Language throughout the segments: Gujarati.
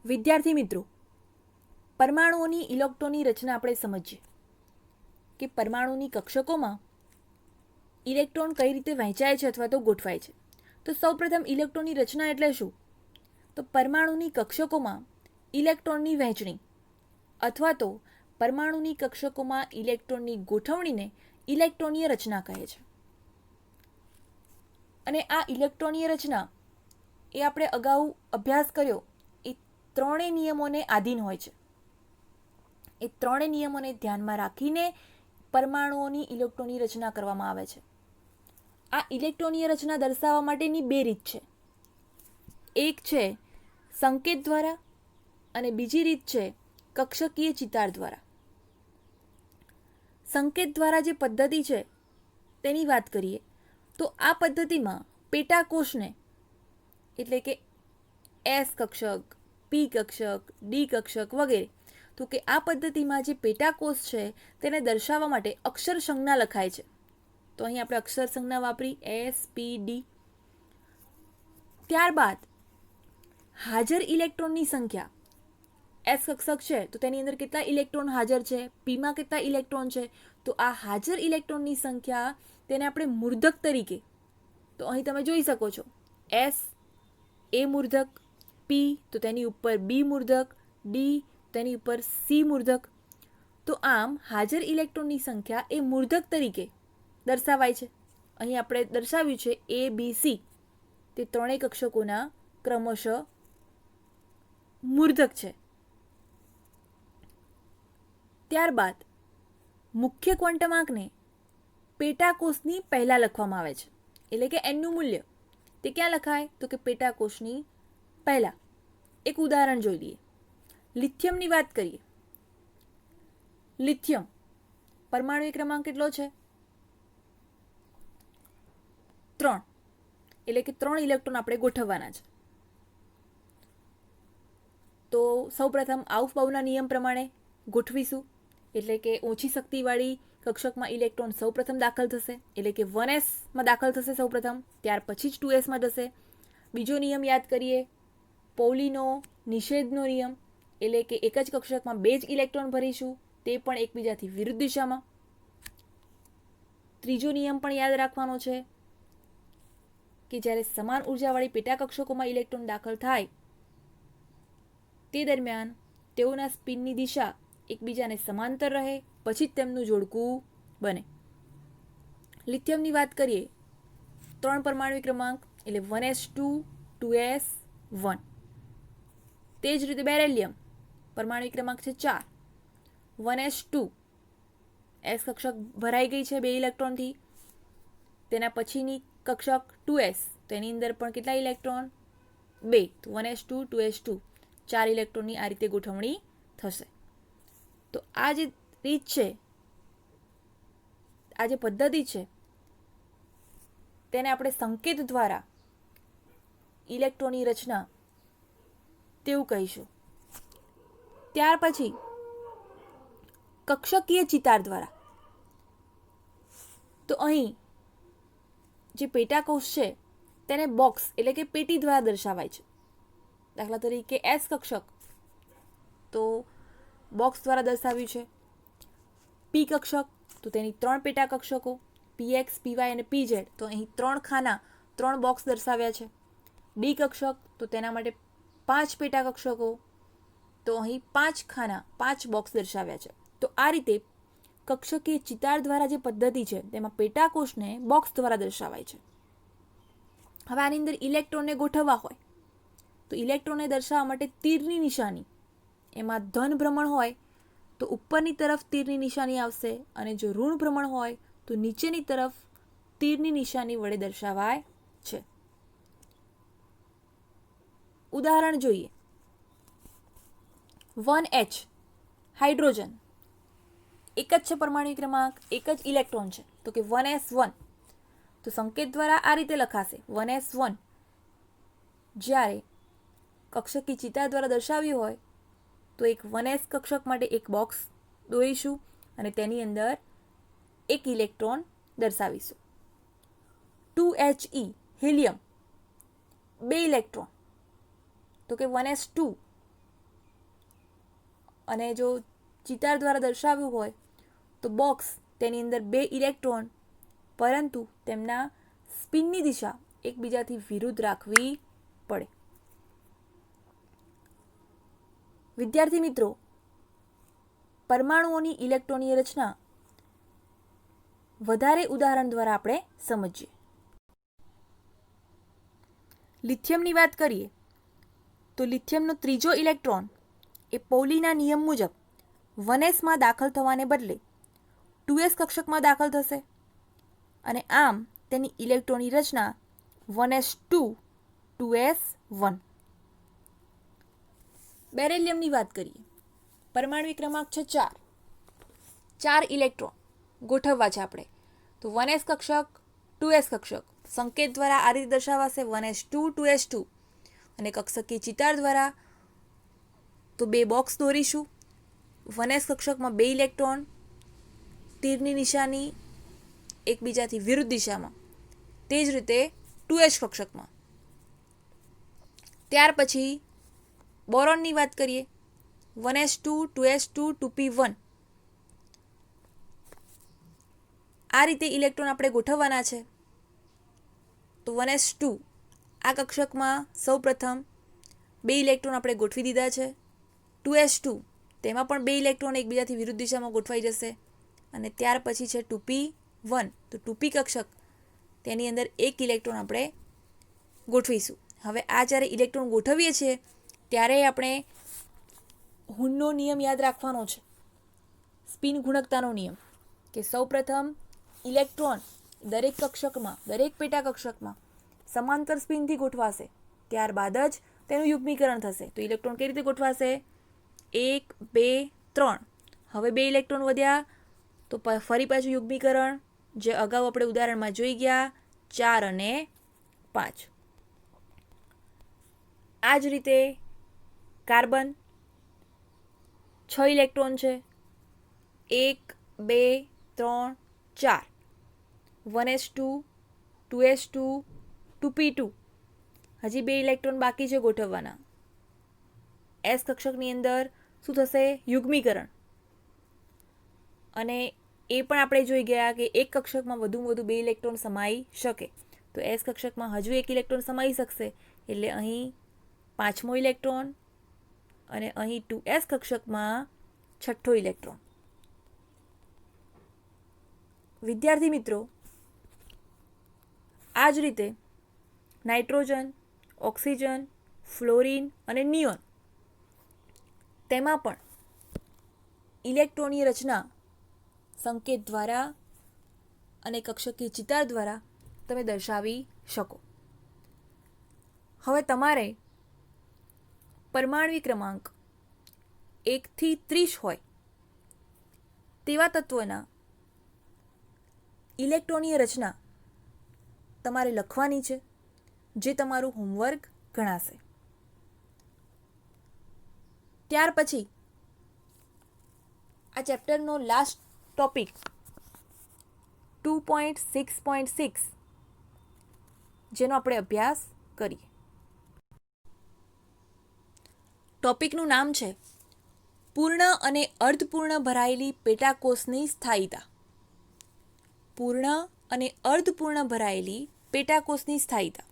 વિદ્યાર્થી મિત્રો, પરમાણુઓની ઇલેક્ટ્રોનની રચના આપણે સમજીએ કે પરમાણુની કક્ષકોમાં ઇલેક્ટ્રોન કઈ રીતે વહેંચાય છે અથવા તો ગોઠવાય છે. તો સૌપ્રથમ ઇલેક્ટ્રોનની રચના એટલે શું? તો પરમાણુની કક્ષકોમાં ઇલેક્ટ્રોનની વહેંચણી અથવા તો પરમાણુની કક્ષકોમાં ઇલેક્ટ્રોનની ગોઠવણીને ઇલેક્ટ્રોનીય રચના કહે છે. અને આ ઇલેક્ટ્રોનીય રચના એ આપણે અગાઉ અભ્યાસ કર્યો એ ત્રણેય નિયમોને આધીન હોય છે. એ ત્રણેય નિયમોને ધ્યાનમાં રાખીને પરમાણુઓની ઇલેક્ટ્રોનની રચના કરવામાં આવે છે. આ ઇલેક્ટ્રોનીય રચના દર્શાવવા માટેની બે રીત છે. એક છે સંકેત દ્વારા અને બીજી રીત છે કક્ષકીય ચિતાર દ્વારા. સંકેત દ્વારા જે પદ્ધતિ છે તેની વાત કરીએ તો આ પદ્ધતિમાં પેટાકોષને એટલે કે એસ કક્ષક, પી કક્ષક, ડી કક્ષક વગેરે, તો કે આ પદ્ધતિમાં જે પેટાકોષ છે તેને દર્શાવવા માટે અક્ષર સંજ્ઞા લખાય છે. તો અહીં આપણે અક્ષર સંજ્ઞા વાપરી એસ, પી, ડી. ત્યારબાદ હાજર ઇલેક્ટ્રોનની સંખ્યા, એસ કક્ષક છે તો તેની અંદર કેટલા ઇલેક્ટ્રોન હાજર છે, પીમાં કેટલા ઇલેક્ટ્રોન છે, તો આ હાજર ઇલેક્ટ્રોનની સંખ્યા તેને આપણે મૂર્ધક તરીકે, તો અહીં તમે જોઈ શકો છો એસ એ મૂર્ધક, પી તો તેની ઉપર બી મૂર્ધક, ડી તેની ઉપર સી મૂર્ધક. તો આમ હાજર ઇલેક્ટ્રોનની સંખ્યા એ મૂર્ધક તરીકે દર્શાવાય છે. અહીં આપણે દર્શાવ્યું છે એ, બી, સી તે ત્રણેય કક્ષકોના ક્રમશઃ મૂર્ધક છે. ત્યારબાદ મુખ્ય ક્વોન્ટમાંકને પેટાકોષની પહેલાં લખવામાં આવે છે. એટલે કે એનનું મૂલ્ય તે ક્યાં લખાય? તો કે પેટાકોષની પહેલાં. એક ઉદાહરણ જોઈ લઈએ. લિથિયમની વાત કરીએ. લિથિયમ પરમાણુ ક્રમાંક કેટલો છે? 3. એટલે કે 3 ઇલેક્ટ્રોન આપણે ગોઠવવાના છે. તો સૌપ્રથમ આઉફબાઉના નિયમ પ્રમાણે ગોઠવીશું. એટલે કે ઓછી શક્તિવાળી કક્ષકમાં ઇલેક્ટ્રોન સૌપ્રથમ દાખલ થશે, એટલે કે 1sમાં દાખલ થશે સૌપ્રથમ, ત્યાર પછી જ 2sમાં જશે. બીજો નિયમ યાદ કરીએ, પૌલીનો નિષેધનો નિયમ, એટલે કે એક જ કક્ષકમાં 2 જ ઇલેક્ટ્રોન ભરીશું, તે પણ એકબીજાથી વિરુદ્ધ દિશામાં. ત્રીજો નિયમ પણ યાદ રાખવાનો છે કે જ્યારે સમાન ઉર્જાવાળી પેટા કક્ષકોમાં ઇલેક્ટ્રોન દાખલ થાય તે દરમિયાન તેઓના સ્પિનની દિશા એકબીજાને સમાંતર રહે, પછી જ તેમનું જોડકું બને. લિથિયમની વાત કરીએ, 3 પરમાણુ ક્રમાંક એટલે 1s2, 2s1. તે જ રીતે બેરેલિયમ પરમાણુ ક્રમાંક છે 4, 1s2, એસ કક્ષક ભરાઈ ગઈ છે 2 ઇલેક્ટ્રોનથી. તેના પછીની કક્ષક 2s, તો એની અંદર પણ કેટલા ઇલેક્ટ્રોન? 2, તો 1s2, 2s2, 4 ઇલેક્ટ્રોનની આ રીતે ગોઠવણી થશે. તો આ જે રીત છે, આ જે પદ્ધતિ છે, તેને આપણે સંકેત દ્વારા ઇલેક્ટ્રોનની રચના તેવું કહીશું. ત્યાર પછી કક્ષકીય ચિતાર દ્વારા, તો અહીં જે પેટાકોષ છે તેને બોક્સ એટલે કે પેટી દ્વારા દર્શાવાય છે. દાખલા તરીકે એસ કક્ષક તો બોક્સ દ્વારા દર્શાવ્યું છે. પી કક્ષક તો તેની 3 પેટા કક્ષકો પીએક્સ, પીવાય અને પીઝેડ, તો અહીં 3 ખાના 3 બોક્સ દર્શાવ્યા છે. ડી કક્ષક તો તેના માટે 5 પેટા કક્ષકો, તો અહીં 5 ખાના 5 બોક્સ દર્શાવ્યા છે. તો આ રીતે કક્ષકીય ચિતાર દ્વારા જે પદ્ધતિ છે તેમાં પેટાકોષને બોક્સ દ્વારા દર્શાવાય છે. હવે આની અંદર ઇલેક્ટ્રોનને ગોઠવવા હોય તો ઇલેક્ટ્રોનને દર્શાવવા માટે તીરની નિશાની, એમાં ધન ભ્રમણ હોય તો ઉપરની તરફ તીરની નિશાની આવશે, અને જો ઋણ ભ્રમણ હોય તો નીચેની તરફ તીરની નિશાની વડે દર્શાવાય છે. ઉદાહરણ જોઈએ. 1H હાઇડ્રોજન એક જ છે પરમાણુ ક્રમાંક, એક જ ઇલેક્ટ્રોન છે, તો કે 1s1. તો સંકેત દ્વારા આ રીતે લખાશે 1s1. જ્યારે કક્ષકી ચિતાર દ્વારા દર્શાવ્યું હોય તો એક 1s કક્ષક માટે એક બોક્સ દોરીશું અને તેની અંદર એક ઇલેક્ટ્રોન દર્શાવીશું. 2He હિલિયમ 2 ઇલેક્ટ્રોન, તો કે 1s2. અને જો ચિતાર દ્વારા દર્શાવ્યું હોય તો બોક્સ તેની અંદર 2 ઇલેક્ટ્રોન પરંતુ તેમના સ્પિનની દિશા એકબીજાથી વિરુદ્ધ રાખવી પડે. વિદ્યાર્થી મિત્રો, પરમાણુઓની ઇલેક્ટ્રોનીય રચના વધારે ઉદાહરણ દ્વારા આપણે સમજીએ. લિથિયમની વાત કરીએ તો લિથિયમનો ત્રીજો ઇલેક્ટ્રોન એ પૌલીના નિયમ મુજબ 1s દાખલ થવાને બદલે 2s કક્ષકમાં દાખલ થશે અને આમ તેની ઇલેક્ટ્રોનની રચના 1s2 2s1. બેરિલિયમની વાત કરીએ. પરમાણુ ક્રમાંક છે 4. 4 ઇલેક્ટ્રોન ગોઠવવા છે આપણે. તો 1s કક્ષક 2s કક્ષક સંકેત દ્વારા આ રીતે દર્શાવાશે 1s2 2s2 અને કક્ષકીય ચિતાર દ્વારા તો 2 બોક્સ દોરીશું. 1s કક્ષકમાં 2 ઇલેક્ટ્રોન તીરની નિશાની એકબીજાથી વિરુદ્ધ દિશામાં, તે જ રીતે 2s કક્ષકમાં. ત્યાર પછી બોરોનની વાત કરીએ. 1s2 2s2 2p1 આ રીતે ઇલેક્ટ્રોન આપણે ગોઠવવાના છે. તો 1s2 આ કક્ષકમાં સૌપ્રથમ 2 ઇલેક્ટ્રોન આપણે ગોઠવી દીધા છે. 2s2 તેમાં પણ 2 ઇલેક્ટ્રોન એકબીજાથી વિરુદ્ધ દિશામાં ગોઠવાઈ જશે અને ત્યાર પછી છે 2p1. તો 2p કક્ષક તેની અંદર 1 ઇલેક્ટ્રોન આપણે ગોઠવીશું. હવે આ જ્યારે ઇલેક્ટ્રોન ગોઠવીએ છીએ ત્યારે આપણે હુનનો નિયમ યાદ રાખવાનો છે, સ્પિન ગુણકતાનો નિયમ, કે સૌપ્રથમ ઇલેક્ટ્રોન દરેક કક્ષકમાં, દરેક પેટા કક્ષકમાં સમાંતર સ્પિનથી ગોઠવાશે, ત્યારબાદ જ તેનું યુગ્મીકરણ થશે. તો ઇલેક્ટ્રોન કઈ રીતે ગોઠવાશે? 1 2 3. હવે 2 ઇલેક્ટ્રોન વધ્યા તો ફરી પાછું યુગ્મીકરણ, જે અગાઉ આપણે ઉદાહરણમાં જોઈ ગયા, 4 અને 5. આ જ રીતે કાર્બન 6 ઇલેક્ટ્રોન છે. 1 2 3 4. 1s2 2s2 2p2. હજી 2 ઇલેક્ટ્રોન બાકી છે ગોઠવવાના. એસ કક્ષકની અંદર શું થશે? યુગ્મીકરણ. અને એ પણ આપણે જોઈ ગયા કે એક કક્ષકમાં વધુમાં વધુ 2 ઇલેક્ટ્રોન સમાઈ શકે. તો એસ કક્ષકમાં હજુ 1 ઇલેક્ટ્રોન સમાઈ શકશે, એટલે અહીં 5મો ઇલેક્ટ્રોન અને અહીં 2s કક્ષકમાં 6ઠ્ઠો ઇલેક્ટ્રોન. વિદ્યાર્થી મિત્રો, આ જ રીતે નાઇટ્રોજન, ઓક્સિજન, ફ્લોરિન અને નિયોન તેમાં પણ ઇલેક્ટ્રોનની રચના સંકેત દ્વારા અને કક્ષકીય ચિતાર દ્વારા તમે દર્શાવી શકો. હવે તમારે પરમાણુ ક્રમાંક 1 થી 30 હોય તેવા તત્વોના ઇલેક્ટ્રોનીય રચના તમારે લખવાની છે, જે તમારું હોમવર્ક ગણાશે. ત્યાર પછી આ ચેપ્ટરનો લાસ્ટ ટોપિક 2.6.6 જેનો આપણે અભ્યાસ કરીએ. ટોપિકનું નામ છે પૂર્ણ અને અર્ધપૂર્ણ ભરાયેલી પેટાકોષની સ્થાયીતા. પૂર્ણ અને અર્ધપૂર્ણ ભરાયેલી પેટાકોષની સ્થાયીતા.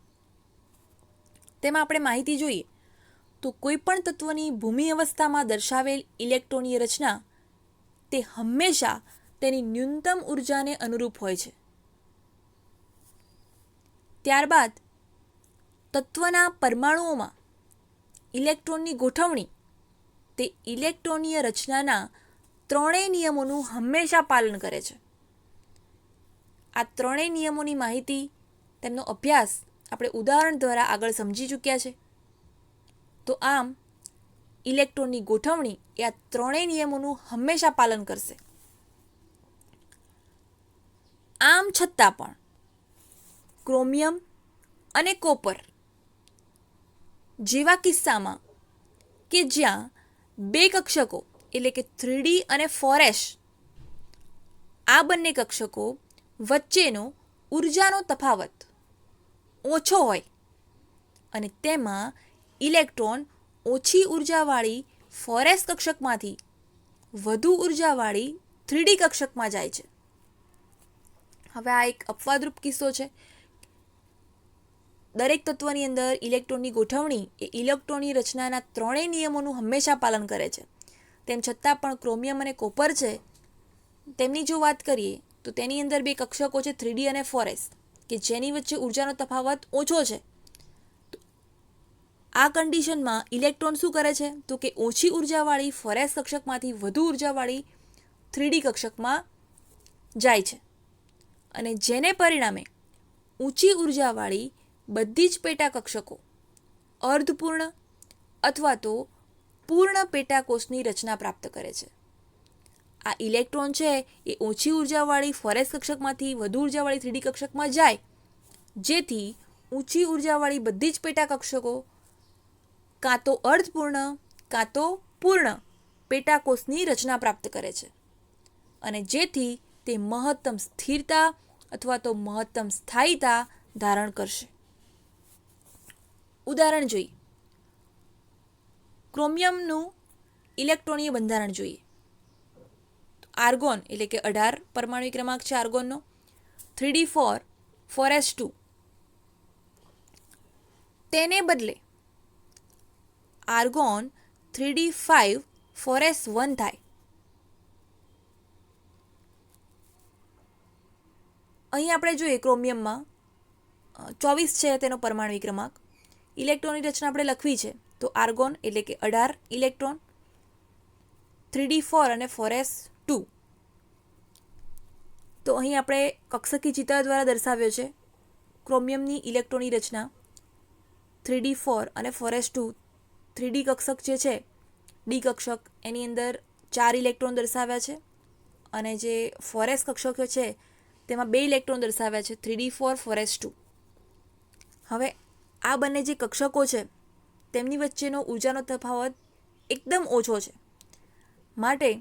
તેમાં આપણે માહિતી જોઈએ તો કોઈપણ તત્વની ભૂમિ અવસ્થામાં દર્શાવેલ ઇલેક્ટ્રોનીય રચના તે હંમેશા તેની ન્યૂનતમ ઉર્જાને અનુરૂપ હોય છે. ત્યારબાદ તત્વના પરમાણુઓમાં ઇલેક્ટ્રોનની ગોઠવણી તે ઇલેક્ટ્રોનીય રચનાના 3 નિયમોનું હંમેશા પાલન કરે છે. આ 3 નિયમોની માહિતી, તેમનો અભ્યાસ આપણે ઉદાહરણ દ્વારા આગળ સમજી ચૂક્યા છે. તો આમ ઇલેક્ટ્રોનની ગોઠવણી એ આ 3 નિયમોનું હંમેશા પાલન કરશે. આમ છતાં પણ ક્રોમિયમ અને કોપર જેવા કિસ્સામાં કે જ્યાં 2 કક્ષકો એટલે કે 3D અને 4s આ બંને કક્ષકો વચ્ચેનો ઉર્જાનો તફાવત ઓછો હોય અને તેમાં ઇલેક્ટ્રોન ઓછી ઉર્જાવાળી 4s કક્ષકમાંથી વધુ ઉર્જાવાળી 3D કક્ષકમાં જાય છે. હવે આ એક અપવાદરૂપ કિસ્સો છે. દરેક તત્વની અંદર ઇલેક્ટ્રોનની ગોઠવણી એ ઇલેક્ટ્રોનની રચનાના ત્રણેય નિયમોનું હંમેશા પાલન કરે છે. તેમ છતાં પણ ક્રોમિયમ અને કોપર છે તેમની જો વાત કરીએ તો તેની અંદર બે કક્ષકો છે 3D અને 4s કે જેની વચ્ચે ઉર્જાનો તફાવત ઓછો છે. આ કન્ડિશનમાં ઇલેક્ટ્રોન શું કરે છે તો કે ઓછી ઉર્જાવાળી 4s કક્ષકમાંથી વધુ ઉર્જાવાળી 3D કક્ષકમાં જાય છે અને જેને પરિણામે ઊંચી ઉર્જાવાળી બધી જ પેટા કક્ષકો અર્ધપૂર્ણ અથવા તો પૂર્ણ પેટાકોષની રચના પ્રાપ્ત કરે છે. આ ઇલેક્ટ્રોન છે એ ઓછી ઉર્જાવાળી 4s કક્ષકમાંથી વધુ ઉર્જાવાળી 3D કક્ષકમાં જાય, જેથી ઊંચી ઉર્જાવાળી બધી જ પેટા કક્ષકો કાં તો અર્ધપૂર્ણ કાં તો પૂર્ણ પેટાકોષની રચના પ્રાપ્ત કરે છે અને જેથી તે મહત્તમ સ્થિરતા અથવા તો મહત્તમ સ્થાયીતા ધારણ કરશે. ઉદાહરણ જોઈએ. ક્રોમિયમનું ઇલેક્ટ્રોનીય બંધારણ જોઈએ. આર્ગોન એટલે કે 18 પરમાણુ ક્રમાંક છે આર્ગોનનો, 3d4 4s2. તેને બદલે આર્ગોન 3d5 4s1 થાય. અહીં આપણે જોઈએ ક્રોમિયમમાં 24 છે તેનો પરમાણુ ક્રમાંક. ઇલેક્ટ્રોનની રચના આપણે લખવી છે તો આર્ગોન એટલે કે 18 ઇલેક્ટ્રોન, 3d4 અને 4s2. તો અહીં આપણે કક્ષકી ચિત્ર દ્વારા દર્શાવ્યો છે ક્રોમિયમની ઇલેક્ટ્રોનની રચના 3d4 અને 4s2. 3D કક્ષક જે છે ડી કક્ષક એની અંદર 4 ઇલેક્ટ્રોન દર્શાવ્યા છે અને જે 4s કક્ષક છે તેમાં 2 ઇલેક્ટ્રોન દર્શાવ્યા છે 3d4 4s2. હવે આ બંને જે કક્ષકો છે તેમની વચ્ચેનો ઉર્જાનો તફાવત એકદમ ઓછો છે. માટે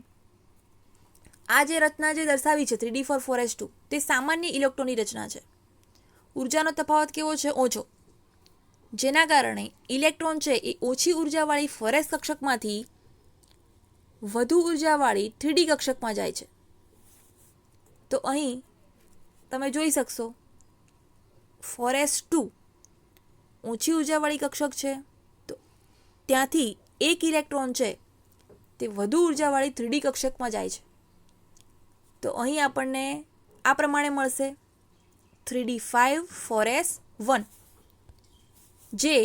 આ જે રચના જે દર્શાવી છે 3d4 4s2 તે સામાન્ય ઇલેક્ટ્રોનની રચના છે. ઉર્જાનો તફાવત કેવો છે? ઓછો. જેના કારણે ઇલેક્ટ્રોન છે એ ઓછી ઉર્જાવાળી 4s કક્ષકમાંથી વધુ ઉર્જાવાળી 3D કક્ષકમાં જાય છે. તો અહીં તમે જોઈ શકશો 4s2 ઓછી ઉર્જાવાળી કક્ષક છે તો ત્યાંથી એક ઇલેક્ટ્રોન છે તે વધુ ઉર્જાવાળી 3D કક્ષકમાં જાય છે. તો અહીં આપણને આ પ્રમાણે મળશે 3d5 4s1 જે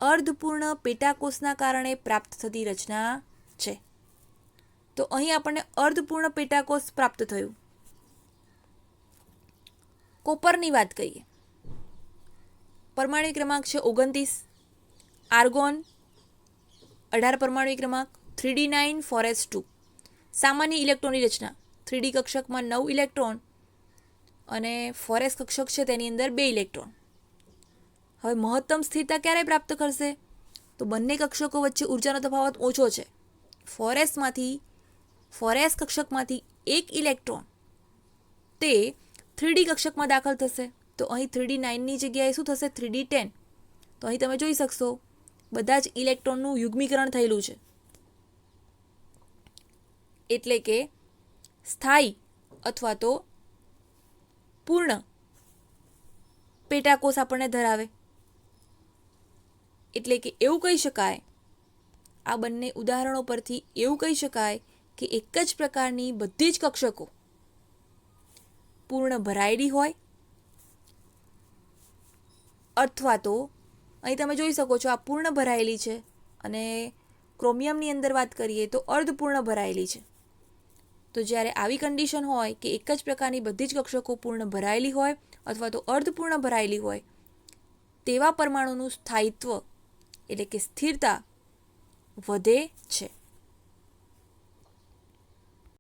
અર્ધપૂર્ણ પેટાકોષના કારણે પ્રાપ્ત થતી રચના છે. તો અહીં આપણને અર્ધપૂર્ણ પેટાકોષ પ્રાપ્ત થયું. કોપરની વાત કરીએ. પરમાણુ ક્રમાંક છે 29, આર્ગોન 18 પરમાણુ ક્રમાંક, 3d9 4s2. સામાન્ય ઇલેક્ટ્રોનની રચના 3D કક્ષકમાં 9 ઇલેક્ટ્રોન અને 4s કક્ષક છે તેની અંદર 2 ઇલેક્ટ્રોન. હવે મહત્તમ સ્થિરતા ક્યારે પ્રાપ્ત કરશે? તો બંને કક્ષકો વચ્ચે ઉર્જાનો તફાવત ઓછો છે. 4s કક્ષકમાંથી એક ઇલેક્ટ્રોન તે 3D કક્ષકમાં દાખલ થશે. તો અહીં 3d9ની જગ્યાએ શું થશે? 3d10. તો અહીં તમે જોઈ શકશો બધા જ ઇલેક્ટ્રોનનું યુગ્મીકરણ થયેલું છે. એટલે કે સ્થાયી અથવા તો પૂર્ણ પેટાકોષ આપણને ધરાવે. એટલે કે એવું કહી શકાય, આ બંને ઉદાહરણો પરથી એવું કહી શકાય કે એક જ પ્રકારની બધી જ કક્ષકો પૂર્ણ ભરાયેલી હોય અથવા તો અહીં તમે જોઈ શકો છો આ પૂર્ણ ભરાયેલી છે અને ક્રોમિયમની અંદર વાત કરીએ તો અર્ધપૂર્ણ ભરાયેલી છે. તો જ્યારે આવી કન્ડિશન હોય કે એક જ પ્રકારની બધી જ કક્ષકો પૂર્ણ ભરાયેલી હોય અથવા તો અર્ધપૂર્ણ ભરાયેલી હોય તેવા પરમાણુનું સ્થાયિત્વ એટલે કે સ્થિરતા વધે છે.